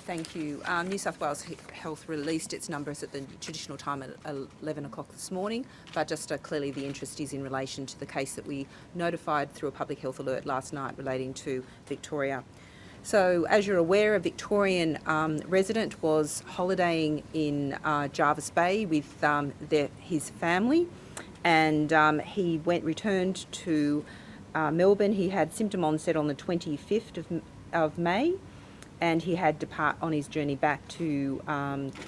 Thank you. New South Wales Health released its numbers at the traditional time at 11 o'clock this morning, but just clearly the interest is in relation to the case that we notified through a public health alert last night relating to Victoria. So, as you're aware, a Victorian resident was holidaying in Jervis Bay with his family, and he returned to Melbourne. He had symptom onset on the 25th of May, and he had depart on his journey back to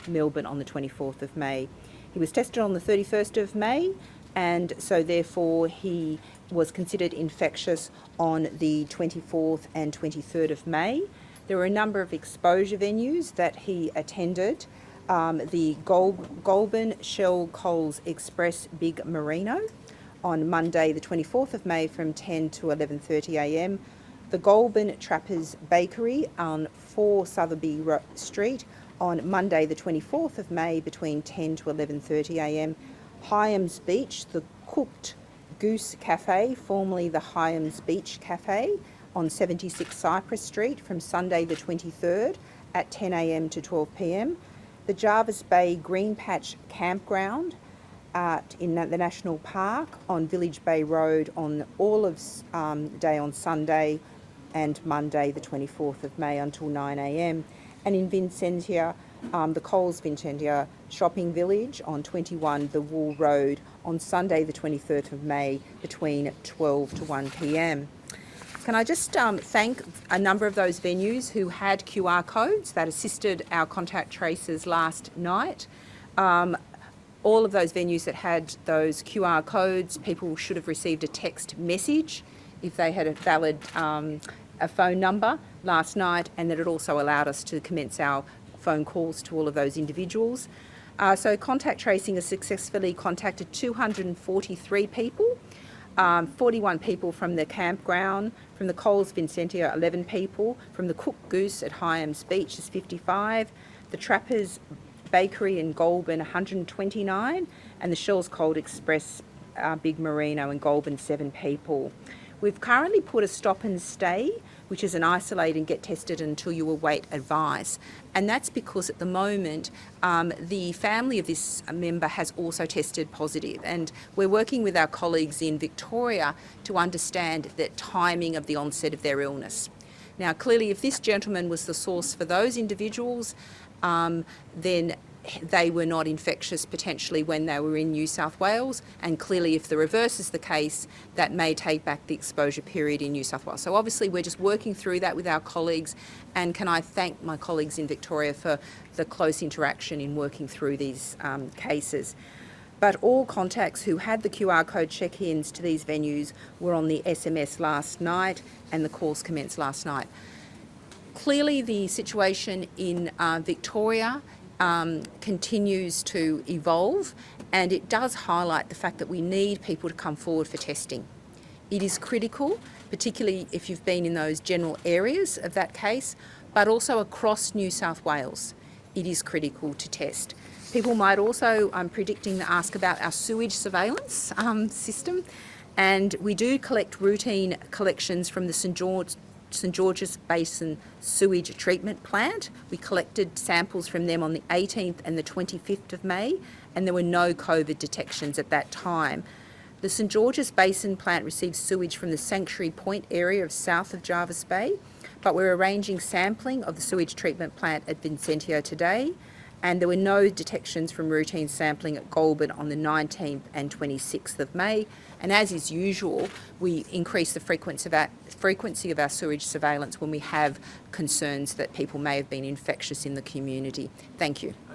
Melbourne on the 24th of May. He was tested on the 31st of May, and so therefore he was considered infectious on the 24th and 23rd of May. There were a number of exposure venues that he attended. The Goulburn Shell Coles Express Big Merino on Monday the 24th of May from 10 to 11:30am. The Goulburn Trappers Bakery on 4 Sotheby Street on Monday the 24th of May between 10 to 11:30am. Hyams Beach, the Cooked Goose Cafe, formerly the Hyams Beach Cafe, on 76 Cypress Street from Sunday the 23rd at 10am to 12pm. The Jervis Bay Green Patch Campground in the National Park on Village Bay Road on all of day on Sunday and Monday the 24th of May until 9am. And in Vicentia, the Coles Vicentia Shopping Village on 21 The Wool Road on Sunday the 23rd of May between 12 to 1pm. Can I just thank a number of those venues who had QR codes that assisted our contact tracers last night. All of those venues that had those QR codes, people should have received a text message if they had a valid a phone number last night, and that it also allowed us to commence our phone calls to all of those individuals. So contact tracing has successfully contacted 243 people, 41 people from the campground, from the Coles Vicentia 11 people, from the Cooked Goose at Hyams Beach is 55, the Trappers Bakery in Goulburn 129, and the Shells Cold Express Big Merino in Goulburn 7 people. We've currently put a stop and stay, which is an isolate and get tested until you await advice. And that's because at the moment, the family of this member has also tested positive. And we're working with our colleagues in Victoria to understand the timing of the onset of their illness. Now, clearly, if this gentleman was the source for those individuals, then they were not infectious potentially when they were in New South Wales, and clearly if the reverse is the case, that may take back the exposure period in New South Wales. So obviously we're just working through that with our colleagues, and can I thank my colleagues in Victoria for the close interaction in working through these cases. But all contacts who had the QR code check-ins to these venues were on the SMS last night, and the calls commenced last night. Clearly the situation in Victoria continues to evolve, and it does highlight the fact that we need people to come forward for testing. It is critical, particularly if you've been in those general areas of that case, but also across New South Wales. It is critical to test. People might also, I'm predicting, ask about our sewage surveillance system, and we do collect routine collections from the St George's Basin Sewage Treatment Plant. We collected samples from them on the 18th and the 25th of May, and there were no COVID detections at that time. The St George's Basin Plant receives sewage from the Sanctuary Point area of south of Jervis Bay, but we're arranging sampling of the sewage treatment plant at Vicentia today, and there were no detections from routine sampling at Goulburn on the 19th and 26th of May. And as is usual, we increase the frequency of our sewage surveillance when we have concerns that people may have been infectious in the community. Thank you.